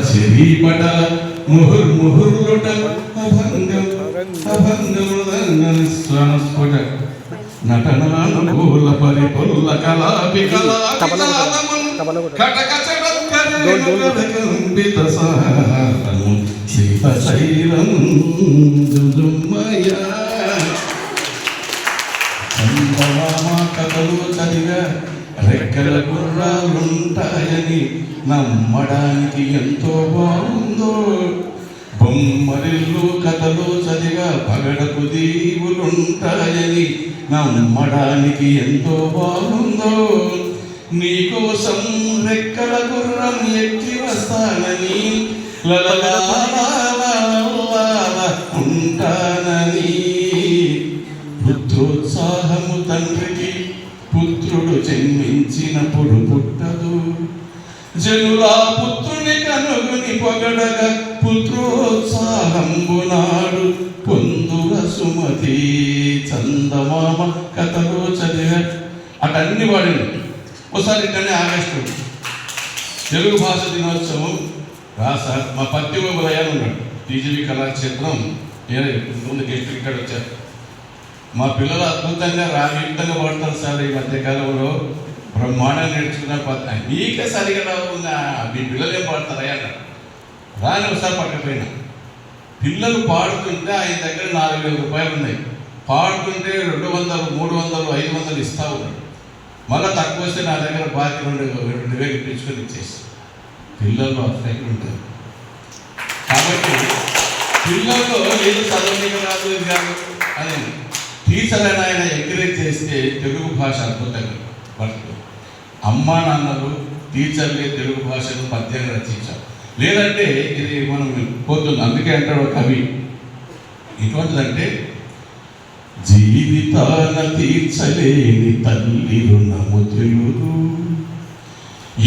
చెరి పటల ముహుర్ముహుర్లుట అభంగం అభంగం స్వనస్ఫుట నటనానుకూల పరిపుల్ల కళాపి కళాపితాళమున్ కటక చడత్కరంబిత సారము శిల్ప శైలం జుజుమ్మయ చందమామ కథలు చదివా రెక్కల గుర్రాలుంటాయని నమ్మడానికి ఎంతో బాగుందో బొమ్మరిల్లు కథలు చదివా పగడకు దీవులుంటాయని నమ్మడానికి ఎంతో బాగుందో నీకోసం రెక్కల గుర్రం ఎక్కి వస్తానని ఉంటానని పుత్రోత్సాహము తండ్రికి పుత్రుడు జన్మించినప్పుడు పుట్టదు జనులా పుత్రుని కనుగొని పొగడగా పుత్రోత్సాహంబు నాడు పొందుగ సుమతి చందమామ కథలో చదివా అటన్ని వాడిని ఒకసారి ఇక్కడనే ఆగస్టు తెలుగు భాష దినోత్సవం రాసా మా పత్తిమూలయ్య ఉన్నాడు టీజీవీ కళాక్షేత్రం ముందు గెస్ట్ ఇక్కడ వచ్చారు మా పిల్లలు అద్భుతంగా రాగయుక్తంగా పడతారు సార్ ఈ మధ్యకాలంలో బ్రహ్మాండం నేర్చుకున్న మీకే సరిగా రావు మీ పిల్లలు ఏం పాడతారా అన్నారు రాని ఒకసారి పట్టకపోయినా పిల్లలు పాడుతుంటే ఆయన దగ్గర 4,000 రూపాయలు ఉన్నాయి పాడుతుంటే 200, 300, 500 ఇస్తా ఉన్నాడు మళ్ళీ తక్కువ వస్తే నా దగ్గర బాకీ 2,000 ఇప్పించుకొని ఇచ్చేసి పిల్లలు అట్లయితే ఉంటారు కాబట్టి పిల్లల్లో ఏదో చదవడానికి రాదు ఇది కాదు అని టీచర్ అయినా ఆయన ఎంకరేజ్ చేస్తే తెలుగు భాష అద్భుతంగా పడుతుంది అమ్మా నాన్నలు టీచర్లే తెలుగు భాషను పద్యంగా రచించారు లేదంటే ఇది మనం పోతుంది అందుకే అంటాడు కవి ఎటువంటిదంటే జీవితాన తీర్చలేని తల్లి రుణము తెలుగు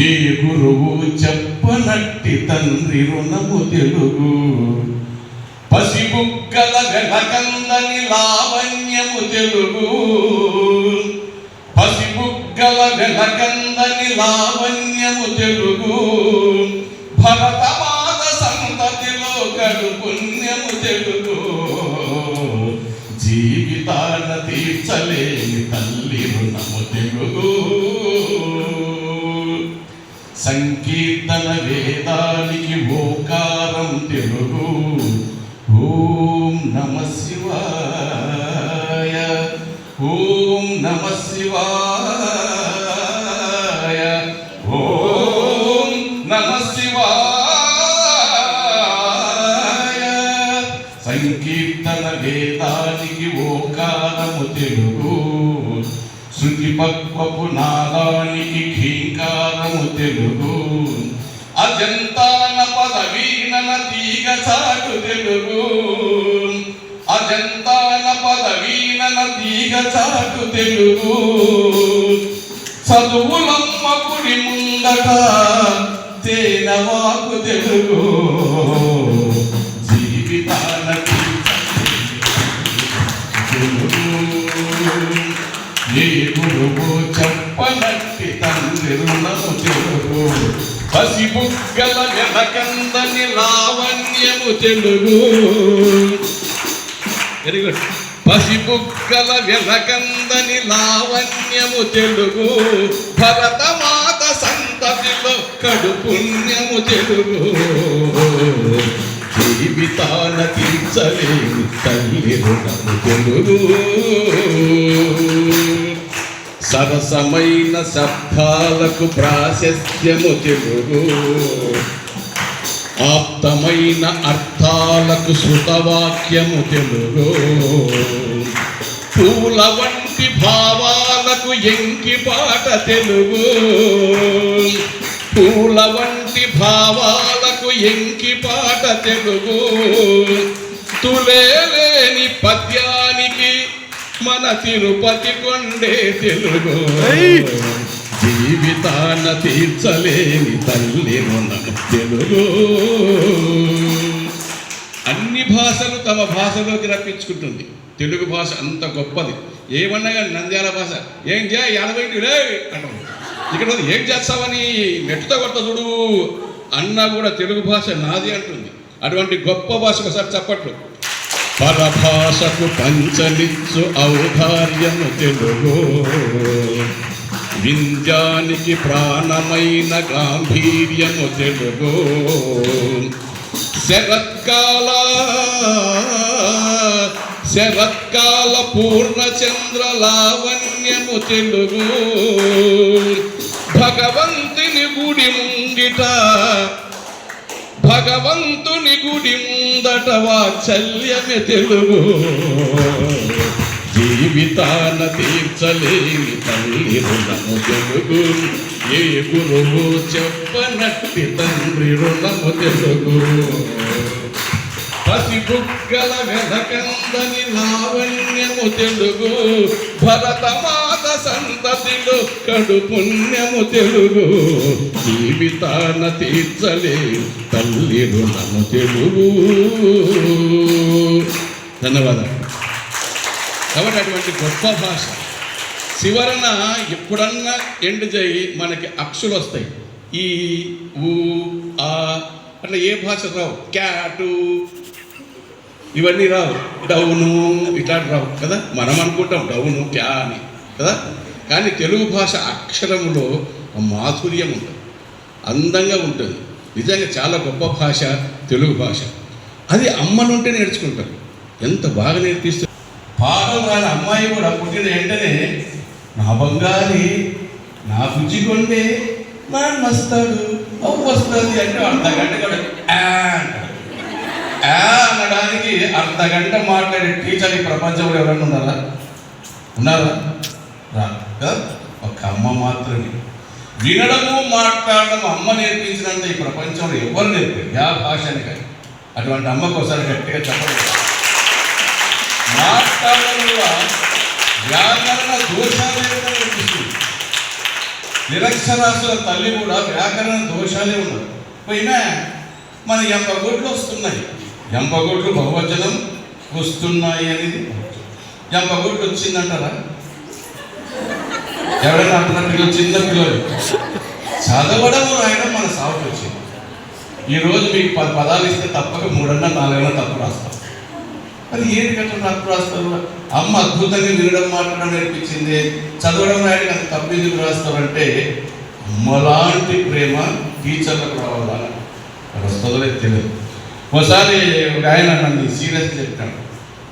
ఏ గురువు చెప్పనట్టి తండ్రి రుణము తెలుగు పసిబుగ్గల వెనకందని లావణ్యము తెలుగు పసిబుగ్గల వెనకందని లావణ్యము తెలుగు భరతమాత సంతతిలో కడు పుణ్యము తెలుగు జీవితాన తీర్చలేని తల్లి రుణము తెలుగు సంకీర్తన వేదానికి ఓకారం తెలుగు ఓం నమ శివాయ ఓం నమ శివాయ ఓం నమ శివాయ సంకీర్తన వేదానికి ఓకారము తెలుగు శృతి పక్వపు నాదానికి ఖీంకారము తెలుగు అజంతాన పదవీనన తీగ చాటు తెలుగు అజంతాన పదవీనన తీగ చాటు తెలుగు చదువులమ్మ గుడి ముందట తేనవాకు తెలుగు జీవితాన ఏ గురువు చెప్పనట్టి తండ్రి రుణము తెలుగు పసిబుగ్గల వెనకందని లావణ్యము తెలుగు వెరీ గుడ్ పసిబుగ్గల వెనకందని లావణ్యము తెలుగు భరతమాత సంతతిలో కడు పుణ్యము తెలుగు జీవితాన తీర్చలేని తల్లి రుణము తెలుగు సరసమైన శబ్దాలకు ప్రాశస్త్యము తెలుగు ఆప్తమైన అర్థాలకు శృతవాక్యము తెలుగు పూల వంటి భావాలకు ఎంకిపాట తెలుగు పూల వంటి భావాలకు ఎంకిపాట తెలుగు తులేలేని పద్యానికి మన తిరుపతి కొండే తెలుగు జీవితాన తీర్చలేని తల్లి రుణము తెలుగు అన్ని భాషలు తమ భాషలోకి రప్పించుకుంటుంది తెలుగు భాష అంత గొప్పది ఏమన్నా కానీ నంద్యాల భాష ఏం చేయ 80 అంటారు ఇక్కడ ఏం చేస్తావని నెట్టుతో కొట్ట చూడు అన్నా కూడా తెలుగు భాష నాది అంటుంది. అటువంటి గొప్ప భాష ఒకసారి చప్పట్లు. పరభాషకు పంచలిచ్చు ఔదార్యము తెలుగు, వింధ్యానికి ప్రాణమైన గాంభీర్యము తెలుగు, శరత్కాల పూర్ణచంద్ర లావణ్యము తెలుగు, భగవంతుని గుడి ముంగిట వాత్సల్యమే తెలుగు, జీవితాన తీర్చలేని తల్లి రుణము తెలుగు, ఏ గురువు చెప్పనట్టి తండ్రి రుణము తెలుగు, పసిబుగ్గల వెనకందని లావణ్యము తెలుగు, భరతమాత సంతతిలో కడు పుణ్యము తెలుగు, జీవితాన తీర్చలే తల్లి రుణము తెలుగు. ధన్యవాదాలు. కాబట్టి అటువంటి గొప్ప భాష శివరణ ఎప్పుడన్నా ఎండ్ చేయి మనకి అక్షులు వస్తాయి. ఈ ఊ ఆ అట్లా ఏ భాష రావు. క్యాటు ఇవన్నీ రావు. డౌను ఇట్లాంటి రావు కదా. మనం అనుకుంటాం డౌను క్యా అని కదా. కానీ తెలుగు భాష అక్షరములో మాధుర్యం ఉంటుంది, అందంగా ఉంటుంది. నిజంగా చాలా గొప్ప భాష తెలుగు భాష. అది అమ్మనుంటే నేర్చుకుంటారు. ఎంత బాగా నేర్పిస్తుంది. పాఠం రాని అమ్మాయి కూడా పుట్టిన వెంటనే నా బంగారి నా బుజ్జి కొండే నా వస్తాడు అవు వస్తుంది అంటే అర్ధగంట కూడా అనడానికి అర్ధగంట మాట్లాడే టీచర్ ఈ ప్రపంచంలో ఎవరైనా ఉన్నారా? రా కదా. ఒక అమ్మ మాత్రమే. వినడము మాట్లాడడం అమ్మ నేర్పించినంత ఈ ప్రపంచంలో ఎవరు నేర్పారు యా భాషని కానీ. అటువంటి అమ్మకు ఒకసారి గట్టిగా చెప్పలేదు. మాట్లాడడంలో వ్యాకరణ దోషాలు నేర్పిస్తుంది. నిరక్షరాస్యుల తల్లి కూడా వ్యాకరణ దోషాలే ఉండదు. పోయినా మన ఎంపగొడ్లు వస్తున్నాయి. ఎంపగొడ్లు బహువచనం వస్తున్నాయి అనేది. ఎంపగొడ్లు వచ్చిందంటారా? ఎవరైనా అంటున్నట్టు చిన్న పిల్లలు చదవడం రాయడం మన సాగుకు వచ్చింది. ఈరోజు మీకు 10 పదాలు ఇస్తే తప్పక 3 అన్నా 4 అన్నా తప్పు రాస్తాం. అది ఏంటి కట్టడం తప్పు రాస్తారు? అమ్మ అద్భుతంగా వినడం మాట్లాడడం నేర్పించింది. చదవడం రాయడం అంత తప్పు ఎందుకు రాస్తారంటే అమ్మలాంటి ప్రేమ టీచర్లకు రావాలని వస్తుందో తెలియదు. ఒకసారి ఒక ఆయన నన్ను సీరియస్గా చెప్పాను,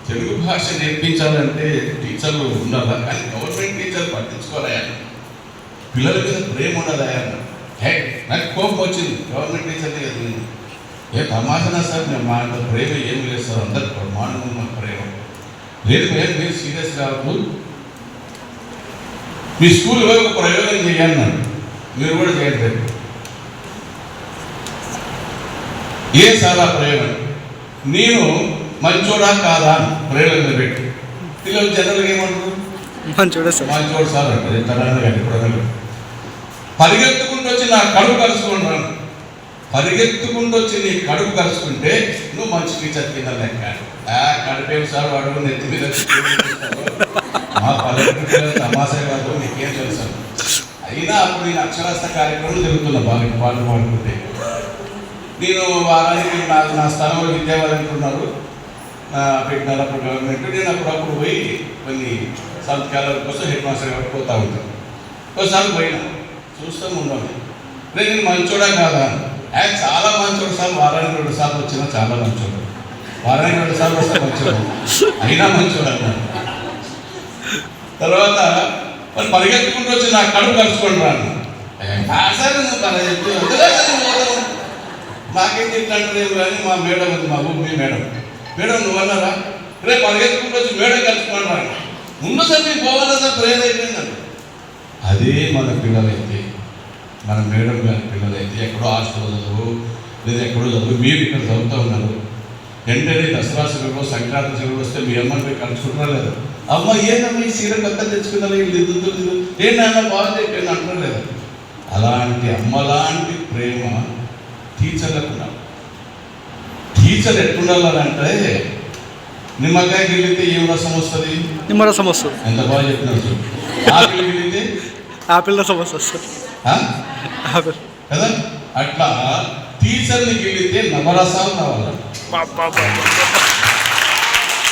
తెలుగు భాష నేర్పించాలంటే టీచర్లు ఉండాలా, కానీ గవర్నమెంట్ టీచర్లు పట్టించుకోరాయా, పిల్లల మీద ప్రేమ ఉండదాయా. నాకు కోపం వచ్చింది. గవర్నమెంట్ టీచర్ని కదా ఏ తమాషనా సార్, మేము మా అంత ప్రేమ ఏం లేదు సార్, అందరు ప్రమాణం ఉన్న ప్రేమ లేదు. మీరు సీరియస్ కావద్దు, మీ స్కూల్లో ఒక ప్రయోగం చేయాలన్నాడు. మీరు కూడా చేయండి. ఏ సారా ప్రయోగం? నేను మంచోడా కాదా అని ప్రయోగం పెట్టి పిల్లలు జనరల్గా ఏమంటారు? మంచోడు సార్ అంటారు. ఎప్పుడన్నా పరిగెత్తుకుంటూ వచ్చి నా కడుపు కలుసుకుంటాను. పరిగెత్తుకుంటూ వచ్చి నీ కడుపు కలుసుకుంటే నువ్వు మంచి టీచర్ కింద లెక్క. కడిపేమి సార్ వాడు నెత్తి మీద మా పల్లెటూరు తమాషా కాదు, నీకేం తెలుసు. అయినా అప్పుడు నేను అక్షరాస్యత కార్యక్రమం జరుగుతున్నా బాగా పాటలు పాడుకుంటే. నేను వారానికి నా స్థలంలో విద్యావాలంటున్నారు పెట్టినారు అప్పుడు గవర్నమెంట్. నేను అప్పుడప్పుడు పోయి కొన్ని సంతకాల కోసం హెడ్ మాస్టర్ గారు పోతూ ఉంటాను. ఒకసారి పోయినా చూస్తూ ఉండాలి. నేను మంచోడా కాదా? ఆయన చాలా మంచోడు సార్, వారానికి 2 సార్లు వచ్చినా చాలా మంచోడు, వారానికి 2 సార్లు వస్తే మంచోడు, అయినా మంచోడు అన్నాను. తర్వాత వాళ్ళు పరిగెత్తుకుంటూ వచ్చి నా కడుపు కలుసుకొని రాను సార్ చెప్పి నాకేం చెప్తాంటారు కానీ మా మేడం ఉంది, మా భూమి మేడం నువ్వు అన్నారా? రేపు పరిగెత్తుకుంటూ వచ్చి మేడం కలుసుకొని రాను. ముందు సార్ మీకు పోవాలా సార్, ప్రేమ అయిపోయిందండి. అదే మన పిల్లలైతే, మన మేడం గారి పిల్లలైతే ఎక్కడో హాస్టల్ చదువు లేదా ఎక్కడో చదువు, మీరు ఇక్కడ చదువుతూ ఉన్నారు. వెంటనే దసరా సెలవులు సంక్రాంతి సెలవులు వస్తే మీ అమ్మని మీరు కలుసుకుంటున్నా లేదు. అమ్మ ఏందమ్మా ఈ సీర కొత్త తెచ్చుకున్నారు, ఏంటన్నా బాగా చెప్పాను అంటున్నారు లేదా. అలాంటి అమ్మలాంటి ప్రేమ టీచర్లకు ఉండాలి. టీచర్ ఎట్లుండాలంటే నిమ్మకాయ గిల్లితే ఏం రసం వస్తుంది? నిమ్మరసం వస్తుంది. ఎంత బాగా చెప్పినారు. ఆపిల్ గిల్లితే ఆపిల్ రసం వస్తుంది కదా. అట్లా టీచర్ని గెలితే నవరసాలు రావాలి.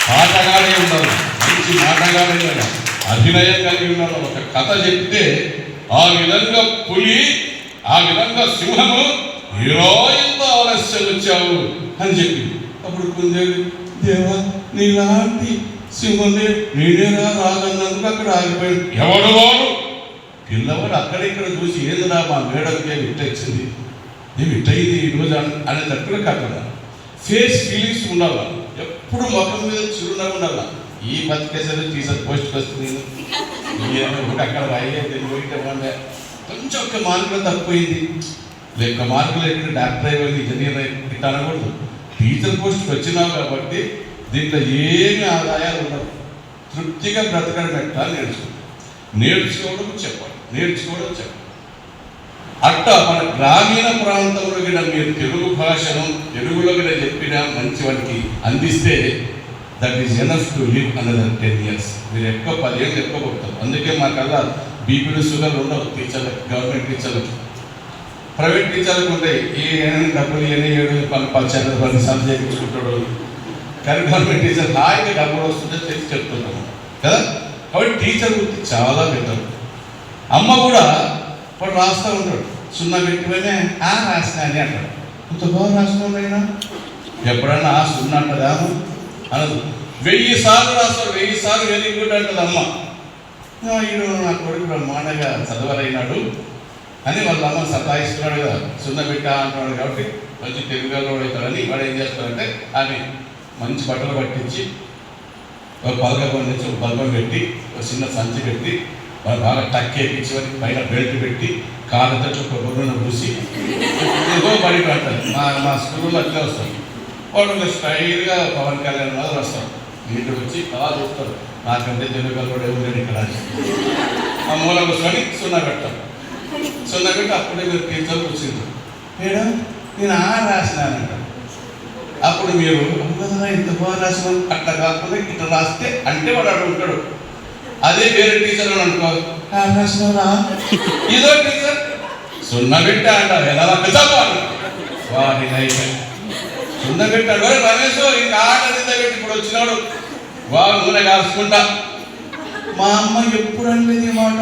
పాటగానే ఉండాలి, మంచి మాటగానే ఉండాలి, అభినయం కలిగి ఉండాలి. ఒక కథ చెప్తే ఆ విధంగా పులి, ఆ విధంగా సింహము, ఎంత ఆలస్యం వచ్చావు అని చెప్పి అప్పుడు కుందేలు, దేవా నీలాంటి సింహమే నేనేరా రాజన్నందుకు అక్కడ ఆగిపోయాడు. ఎవడు వాడు? పిల్లవాడు అక్కడిక్కడ చూసి ఏదిరా మా మేడంకే విట్టొచ్చింది, నేను విట్టయింది ఈరోజు అనేటట్టుగా కాకుండా ఫేస్ ఫీలింగ్స్ ఉండాలా, ఎప్పుడు ముఖం మీద చిరునవ్వు ఉండాలా. ఈ బతికేసరి టీచర్ పోస్ట్కి వస్తుంది, అక్కడ అయ్యేది పోయితే కొంచెం ఒక్క మార్కులు తక్కువైంది, లేక మార్కులు ఎక్కడ డాక్టర్ అయ్యేది, ఇంజనీర్ ఇట్లా అనకూడదు. టీచర్ పోస్ట్కి వచ్చినావు కాబట్టి దీంట్లో ఏమి ఆదాయాలు ఉండవు. తృప్తిగా బ్రతకడం ఎట్లా నేర్చుకోవడం చెప్పాలి. అట్టా మన గ్రామీణ ప్రాంతంలో కూడా మీరు తెలుగు భాషను తెలుగులో కూడా చెప్పిన మంచి వాటికి అందిస్తే that is enough to live another 10 years. మీరు ఎక్కువ 10 ఏళ్ళు ఎక్కువ కొడతారు. అందుకే మాకల్లా బీపీలు షుగర్ ఉండవు టీచర్లకు, గవర్నమెంట్ టీచర్లకు. ప్రైవేట్ టీచర్లకు ఉంటాయి, ఏ డబ్బులు ఏమి 7 సార్లు చేయించుకుంటాడు. కానీ గవర్నమెంట్ టీచర్ హాయిగా డబ్బులు వస్తుంటే తెలిసి చెప్తున్నాము కదా. కాబట్టి టీచర్ వృత్తి చాలా బెటర్. అమ్మ కూడా వాడు రాస్తూ ఉంటాడు, 0 పెట్టిపోయినా రాసినా అని అంటాడు. ఇంత బాగా రాసినా ఎప్పుడన్నా 0 అంటదా అనదు. 1000 సార్లు రాస్తాడు, 1000 సార్లు వెరీ గుడ్ అంటది అమ్మ. ఈడు నా కొడుకు బ్రహ్మాండంగా చదవరైనాడు అని వాళ్ళ అమ్మ సతాయిస్తున్నాడు కదా, 0 పెట్టా అంటున్నాడు. కాబట్టి మంచి తెలుగులో అవుతాడని వాడు ఏం చేస్తాడంటే ఆమె మంచి బట్టలు పట్టించి ఒక పలకం నుంచి ఒక బల్బం పెట్టి ఒక చిన్న సంచి పెట్టి వాళ్ళు బాగా టక్ వేయించి పైన బెల్ట్ పెట్టి కాళ్ళ తట్టు ఒక బొర్రును పూసి ఏదో బడి పడతారు. మా స్కూల్లో అట్లే వస్తారు. వాడు స్టైల్గా పవన్ కళ్యాణ్ వాళ్ళు వస్తారు, ఇంటికి వచ్చి అలా చూస్తారు, నాకంటే తెలుగు కూడా ఎవరు ఇక్కడ ఆ మూల కూర్చొని 0 పెడతారు. 0 పెట్టి అప్పుడే మీరు టీచర్కి వచ్చింది, మేడం నేను రాసినానంట. అప్పుడు మీరు ఇంత బాగా రాసిన అట్లా కాకుండా ఇట్లా రాస్తే అంటే వాడు అక్కడ ఉంటాడు. అదే వేరే టీచర్ అని అనుకో, రాసినవరా ఇదో టీచర్ 0 పెట్టా అంటారు. ఎలా వాడి నైతే 0 పెట్టాడు. రమేష్ ఇంకా పెట్టి ఇప్పుడు వచ్చినాడు వాడు నూనె కాల్చుకుంటా. మా అమ్మ ఎప్పుడు అనలేదు ఈ మాట,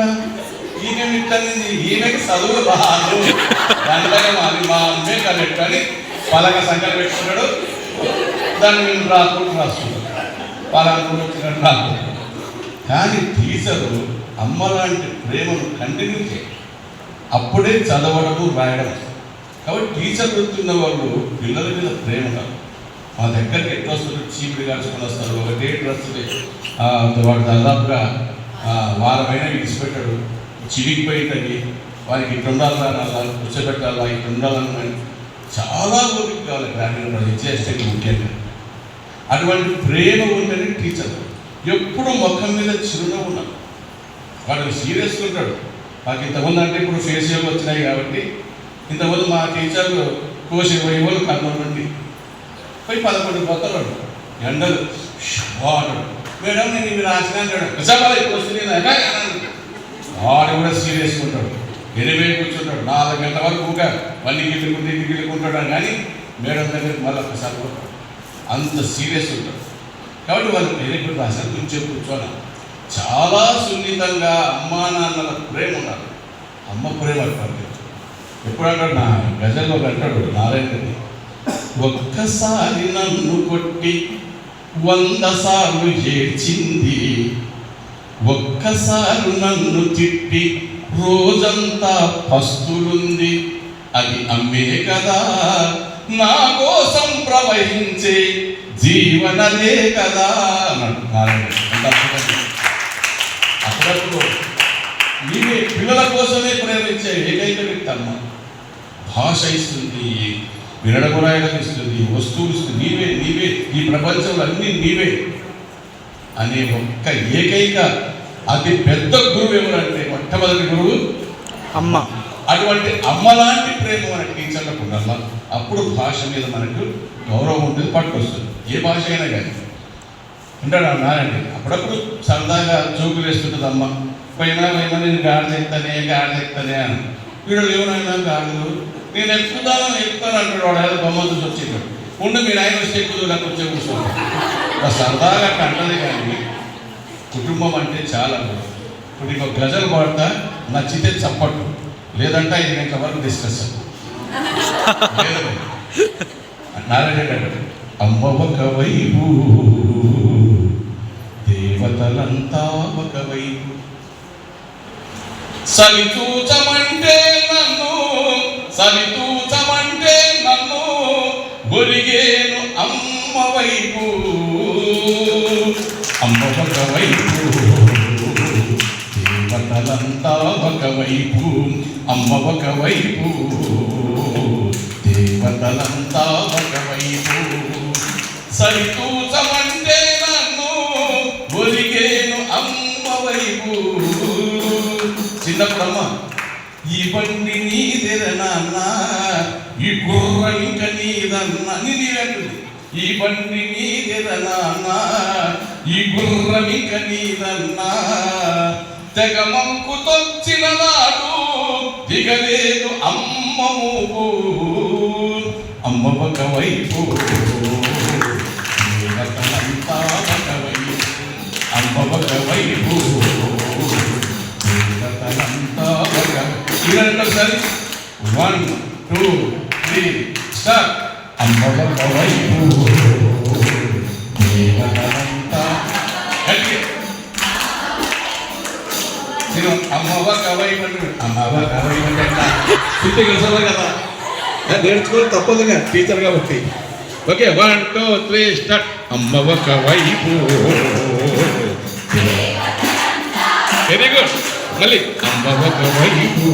ఈమె ఇట్టనింది, ఈమెకి చదువు రాదు దాంట్లోనే మాది మా అమ్మే కరెక్ట్ అని పలక సంఖ్యలు పెట్టుకున్నాడు. దాన్ని మేము రాసుకుంటాడు, పలానా వచ్చినట్టు రాసుకుంటాడు. కానీ టీచరు అమ్మ లాంటి ప్రేమను కంటిన్యూ చేయాలి, అప్పుడే చదవడము రాయడం. కాబట్టి టీచర్ వృత్తున్న వాళ్ళు పిల్లల మీద ప్రేమ కాదు. మా దగ్గరికి ఎట్లా వస్తారు, చీపుడు కాల్చుకొని వస్తారు, ఒకటే డ్రెస్సులే వాడు దాదాపుగా వారమైనా విడిచిపెట్టాడు, చిరిగిపోయిందని వారికి ఇట్లా ఉండాలన్నా కూర్చోబెట్టాలా, ఇట్లా ఉండాలన్నా చాలా ఓపిక కావాలి గ్రామీణ హెచ్ఎస్టీకి ముఖ్యంగా. అటువంటి ప్రేమ ఉంటేనే టీచర్ ఎప్పుడు ముఖం మీద చిరునవ్వు ఉన్నాడు. వాడు సీరియస్గా ఉంటాడు. మాకు ఇంతమంది అంటే ఇప్పుడు ఫేషియల్ వచ్చినాయి కాబట్టి ఇంతమంది మా టీచర్లు కోసి 20 వాళ్ళు కర్నూలు నుండి పోయి 11 పోతాడు, ఎండలు వాడు మేడం నేను ఇవి రాసినాడు ఇప్పుడు వస్తుంది. వాడు కూడా సీరియస్గా ఉంటాడు, 8 కూర్చుంటాడు, 4 గంటల వరకు ఊగా మళ్ళీ గిల్లుకుంటాడు. కానీ మేడం దగ్గరికి మళ్ళీ ఒకసారి పోతాడు, అంత సీరియస్ ఉంటాడు. కాబట్టి వాళ్ళు పేరు రాశారు కొంచెం కూర్చోని చాలా సున్నితంగా అమ్మా నాన్నల ప్రేమ ఉండాలి. అమ్మ ప్రేమ అంటారు. ఎప్పుడంటాడు నా గజల్లో అంటాడు నారాయణని, ఒక్కసారి నన్ను కొట్టి 100 సార్లు ఏడ్చింది, ఒక్కసారి నన్ను తిట్టి రోజంతా పస్తులుంది, అది అమ్మే కదా నా కోసం ప్రవహించే జీవనలే కదా అన్నాడు నారాయణ. అప్పుడప్పుడు నీవే పిల్లల కోసమే ప్రేమించే ఏకైక వ్యక్తి అమ్మ. భాష ఇస్తుంది, వినడం రాయడం ఇస్తుంది, వస్తువులు ఇస్తుంది, నీవే ఈ ప్రపంచంలో అన్నీ నీవే అనే ఒక్క ఏకైక అతి పెద్ద గురువు ఎవరంటే మొట్టమొదటి గురువు అమ్మ. అటువంటి అమ్మ లాంటి ప్రేమ మన టీచర్లకు ఉండాల. అప్పుడు భాష మీద మనకు గౌరవం ఉంటుంది, పట్టుకొస్తుంది. ఏ భాష అయినా కానీ ఉంటాడు అన్నారండి. అప్పుడప్పుడు సరదాగా జోకులు వేస్తుంటుంది అమ్మ. పోయినా నేను గాడి తెస్తానే అని వీడు ఏమైనా గాడులు నేను ఎక్కుతాను అంటాడు వాడు. ఏదో బొమ్మ చూసి వచ్చింది ఉండు మీ నాయన వస్తే ఎక్కుదు నాకు వచ్చే కూర్చోండి సరదాగా అట్లా అంటది. కానీ కుటుంబం అంటే చాలా. ఇప్పుడు ఇంకో గజలు పాడతా, నచ్చితే చప్పట్లు, లేదంటే 5 గంటల వరకు డిస్కస్. నారాయణ అమ్మ ఒకవైపు, దేవతలంతా ఒకవైపు, సరితూచమంటే నన్ను ఒరిగేను అమ్మ వైపు. అమ్మ ఒకవైపు, దేవతలంతా ఒకవైపు, అమ్మ ఒకవైపు, దేవతలంతా ఒకవైపు, సరితూచమంటే నన్ను ఒరిగేను అమ్మ వైపు. చిన్నప్పుడమ్మ ఈ బండి నీదెర నాన్న, ఈ గుర్ర ఇంక నీదన్న నీరంటుంది. ఈ బండి నీదెర నాన్న, ఈ గుర్రం ఇంక నీదన్న, తెగ మంకుతొచ్చిన నాడు దిగలేదు అమ్మ మూపు. అమ్మ ఒకవైపు, దేవతలంతా ఒకవైపు, అమ్మ ఒకవైపు, దేవతలంతా ఒకవైపు. ఒకసారి 1 2 3 స్టార్ట్. అమ్మ ఒకవైపు, దేవతలంతా అమ్మ ఒకవైపు అంటే అమ్మ ఒకవైపు అంటే చుట్టూ కలిసారు కదా, నేర్చుకోవాలి తప్పదుగా టీచర్ కాబట్టి. Okay 1 2 3 start. అమ్మ ఒకవైపు, వెరీ గుడ్. మళ్ళీ అమ్మ ఒకవైపు,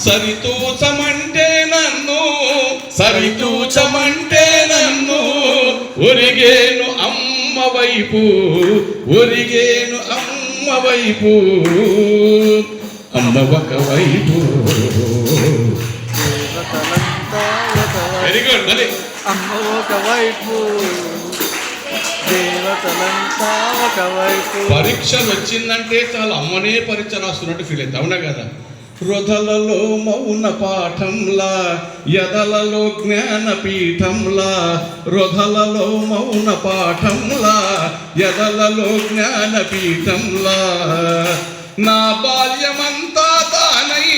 సరితూచమంటే నన్ను ఒరిగేను అమ్మ వైపు, ఒరిగేను అమ్మ వైపు, అమ్మ ఒకవైపు. Very good. మళ్ళీ అమ్మ ఒకవైపు, దేవతలంతా ఒకవైపు. పరీక్షలు వచ్చిందంటే చాలా అమ్మనే పరీక్ష రాస్తున్నట్టు ఫీల్ అవుతుంది, అవునా కదా? హృదలలో మౌన పాఠంలా, యదలలో జ్ఞానపీఠంలా, హృదలలో మౌన పాఠంలా, యదలలో జ్ఞానపీఠంలా, నా బాల్యమంతా తానై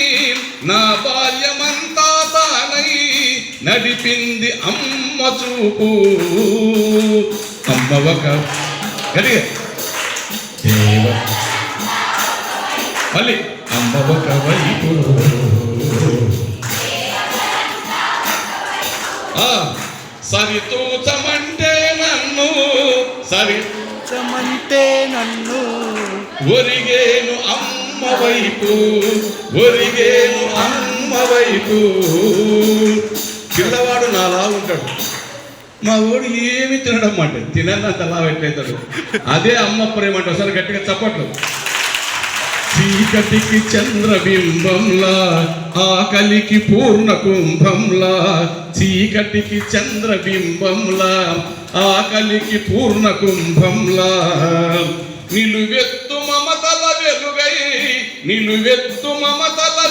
నడిపింది అమ్మ చూపు. అమ్మ ఒక మళ్ళీ అమ్మ ఒకవైపు, సరితూచమంటే నన్ను ఒరిగేను అమ్మ వైపు, ఒరిగేను అమ్మ వైపు. పిల్లవాడు నాలా ఉంటాడు, మా ఊడు ఏమి తినడం అంటే తినన్నంత అలా పెట్టేస్తాడు. అదే అమ్మ ప్రేమ అంటే ఒకసారి గట్టిగా చప్పట్లు. చీకటికి చంద్రబింబంలా, ఆకలికి పూర్ణ కుంభంలా, చీకటికి చంద్రబింబంలా, ఆకలికి పూర్ణ కుంభంలా, నిలువెత్తు మమతల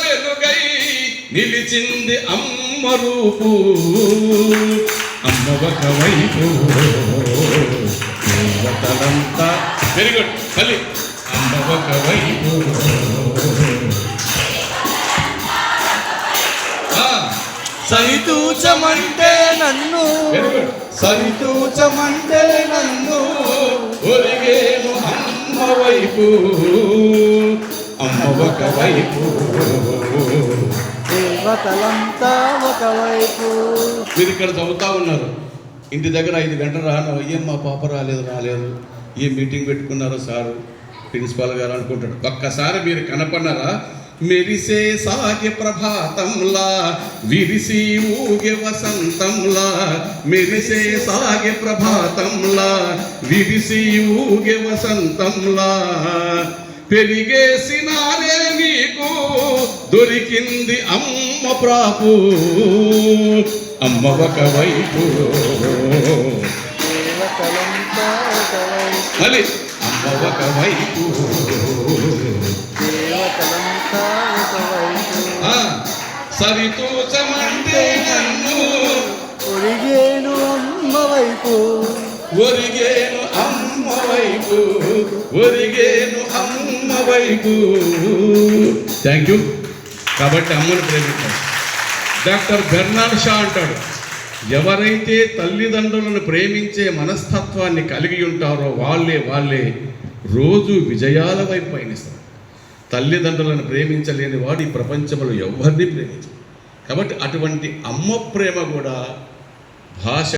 వెలుగై నిలిచింది అమ్మ రూపు. అమ్మ ఒకవైపు, దేవతలంతా. Very good. మళ్ళీ అమ్మ ఒకవైపు, సరితూచమంటే నన్ను ఒరిగేను అమ్మ వైపు, అమ్మ ఒకవైపు, దేవతలంతా ఒకవైపు. మీరు ఇక్కడ చదువుతా ఉన్నారు, ఇంటి దగ్గర 5 గంటలు రాను, అయ్యం మా పాప రాలేదు ఏం మీటింగ్ పెట్టుకున్నారో సారు ప్రిన్సిపాల్ గారు అనుకుంటాడు. ఒక్కసారి మీరు కనపడినారా, మెరిసే సాగే ప్రభాతంలా, విరిసి ఊగే వసంతంలా, మెరిసే సాగే ప్రభాతంలా, విరిసి ఊగే వసంతంలా, పెరిగేసినారే నీకు దొరికింది అమ్మ ప్రాపు. అమ్మ ఒకవైపు, మళ్ళీ అమ్మ ఒకవైపు, తలంతా ఒకవైపు సరితూచమంటే నన్ను ఒరిగేను అమ్మ వైపు ఒరిగేను అమ్మ వైపు ఒరిగేను అమ్మ వైపు. Thank you. కాబట్టి అమ్మను ప్రేమించాలి. డాక్టర్ బెర్నార్డ్ షా అంటాడు, ఎవరైతే తల్లిదండ్రులను ప్రేమించే మనస్తత్వాన్ని కలిగి ఉంటారో వాళ్ళే రోజు విజయాల వైపు పయనిస్తారు. తల్లిదండ్రులను ప్రేమించలేని వాడు ఈ ప్రపంచంలో ఎవరిని ప్రేమించరు. కాబట్టి అటువంటి అమ్మ ప్రేమ కూడా భాష